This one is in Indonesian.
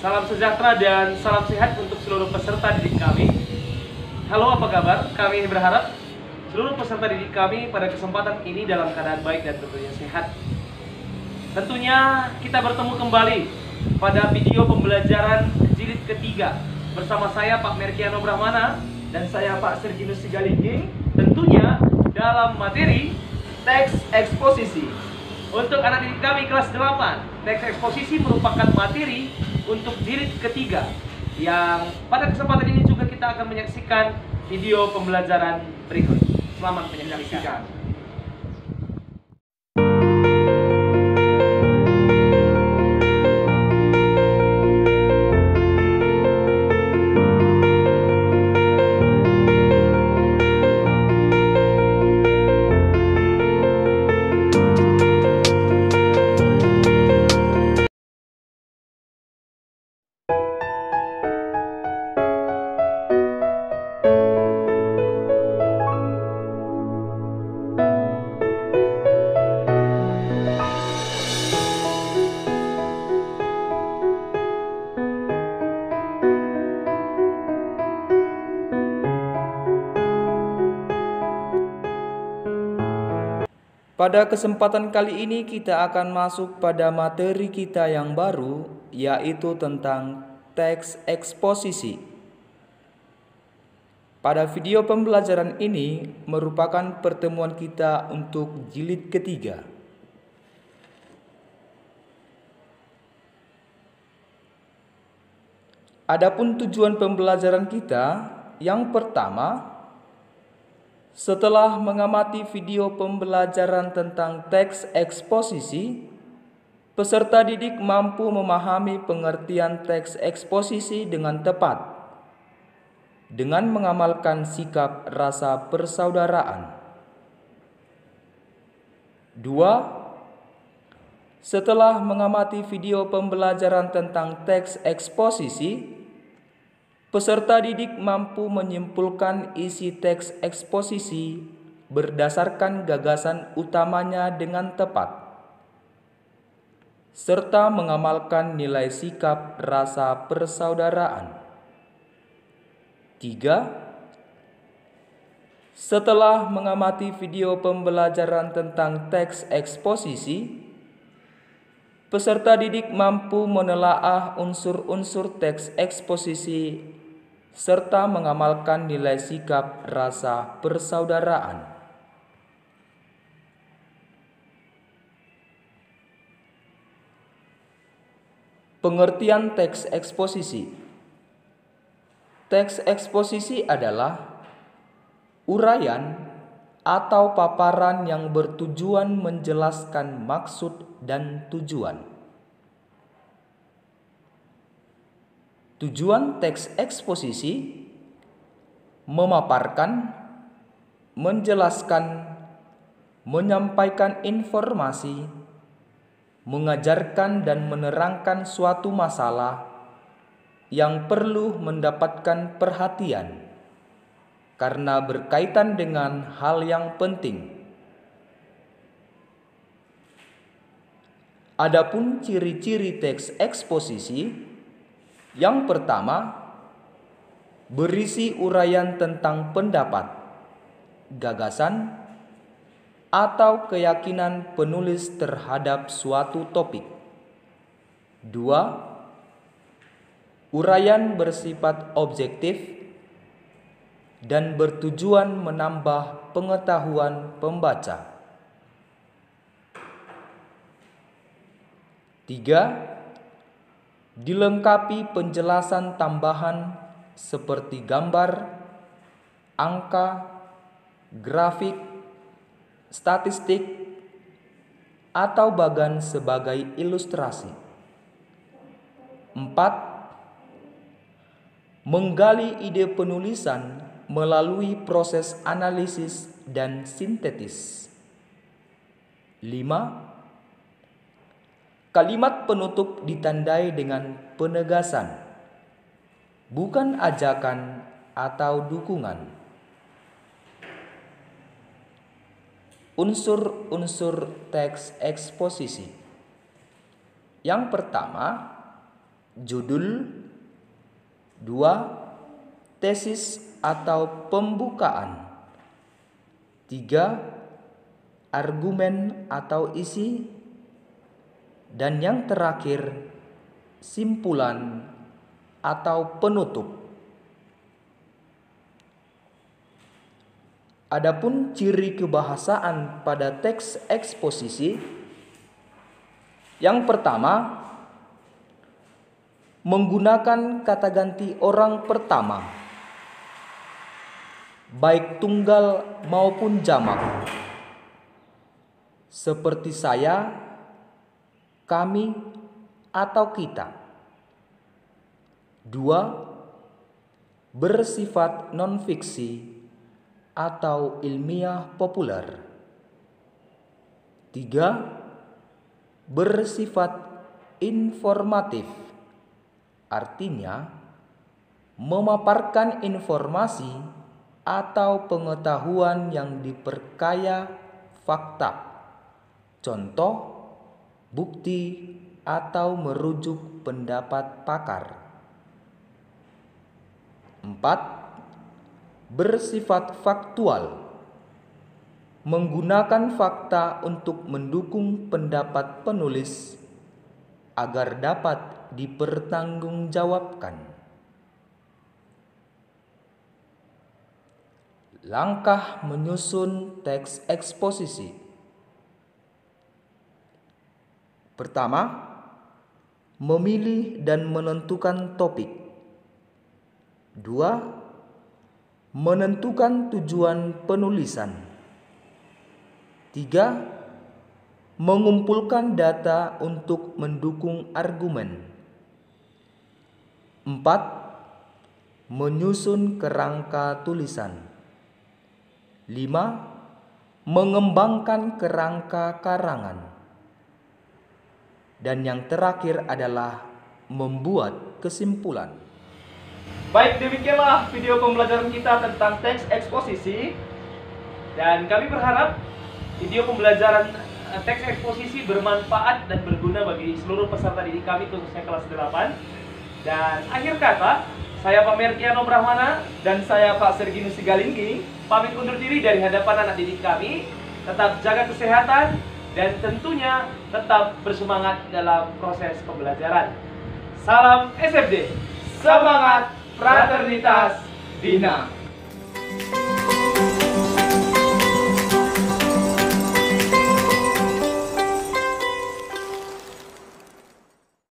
Salam sejahtera dan salam sehat untuk seluruh peserta didik kami. Halo, apa kabar? Kami berharap seluruh peserta didik kami pada kesempatan ini dalam keadaan baik dan tentunya sehat. Tentunya kita bertemu kembali pada video pembelajaran jilid ketiga bersama saya Pak Merkiano Brahmana dan saya Pak Serginus Sigalingging, tentunya dalam materi teks eksposisi. Untuk anak didik kami kelas 8, teks eksposisi merupakan materi untuk jilid ketiga, yang pada kesempatan ini juga kita akan menyaksikan video pembelajaran berikut. Selamat menyaksikan. Pada kesempatan kali ini kita akan masuk pada materi kita yang baru, yaitu tentang teks eksposisi. Pada video pembelajaran ini merupakan pertemuan kita untuk jilid ketiga. Adapun tujuan pembelajaran kita, yang pertama, setelah mengamati video pembelajaran tentang teks eksposisi, peserta didik mampu memahami pengertian teks eksposisi dengan tepat dengan mengamalkan sikap rasa persaudaraan. 2. Setelah mengamati video pembelajaran tentang teks eksposisi, peserta didik mampu menyimpulkan isi teks eksposisi berdasarkan gagasan utamanya dengan tepat, serta mengamalkan nilai sikap rasa persaudaraan. 3. Setelah mengamati video pembelajaran tentang teks eksposisi, peserta didik mampu menelaah unsur-unsur teks eksposisi serta mengamalkan nilai sikap rasa persaudaraan. Pengertian teks eksposisi. Teks eksposisi adalah uraian atau paparan yang bertujuan menjelaskan maksud dan tujuan. Tujuan teks eksposisi memaparkan, menjelaskan, menyampaikan informasi, mengajarkan dan menerangkan suatu masalah yang perlu mendapatkan perhatian karena berkaitan dengan hal yang penting. Adapun ciri-ciri teks eksposisi, yang pertama, berisi uraian tentang pendapat, gagasan, atau keyakinan penulis terhadap suatu topik. 2. Uraian bersifat objektif dan bertujuan menambah pengetahuan pembaca. 3. Dilengkapi penjelasan tambahan seperti gambar, angka, grafik, statistik, atau bahkan sebagai ilustrasi. 4. Menggali ide penulisan melalui proses analisis dan sintetis. 5. Kalimat penutup ditandai dengan penegasan, bukan ajakan atau dukungan. Unsur-unsur teks eksposisi. Yang pertama, Judul. 2. Tesis atau pembukaan. 3. Argumen atau isi. Dan yang terakhir, simpulan atau penutup. Adapun ciri kebahasaan pada teks eksposisi, yang pertama, menggunakan kata ganti orang pertama, baik tunggal maupun jamak, seperti saya, kami, atau kita. 2. Bersifat non-fiksi atau ilmiah populer. 3. Bersifat informatif, artinya memaparkan informasi atau pengetahuan yang diperkaya fakta, contoh, bukti, atau merujuk pendapat pakar. 4. Bersifat faktual, menggunakan fakta untuk mendukung pendapat penulis agar dapat dipertanggungjawabkan. Langkah menyusun teks eksposisi. Pertama, memilih dan menentukan topik. 2. Menentukan tujuan penulisan. 3. Mengumpulkan data untuk mendukung argumen. 4. Menyusun kerangka tulisan. 5. Mengembangkan kerangka karangan. Dan yang terakhir adalah membuat kesimpulan. Baik, demikianlah video pembelajaran kita tentang teks eksposisi. Dan kami berharap video pembelajaran teks eksposisi bermanfaat dan berguna bagi seluruh peserta didik kami, khususnya kelas 8. Dan akhir kata, saya Pak Merkiano Brahmana dan saya Pak Serginus Sigalinggi pamit undur diri dari hadapan anak didik kami. Tetap jaga kesehatan dan tentunya tetap bersemangat dalam proses pembelajaran. Salam SFD, semangat fraternitas Bina.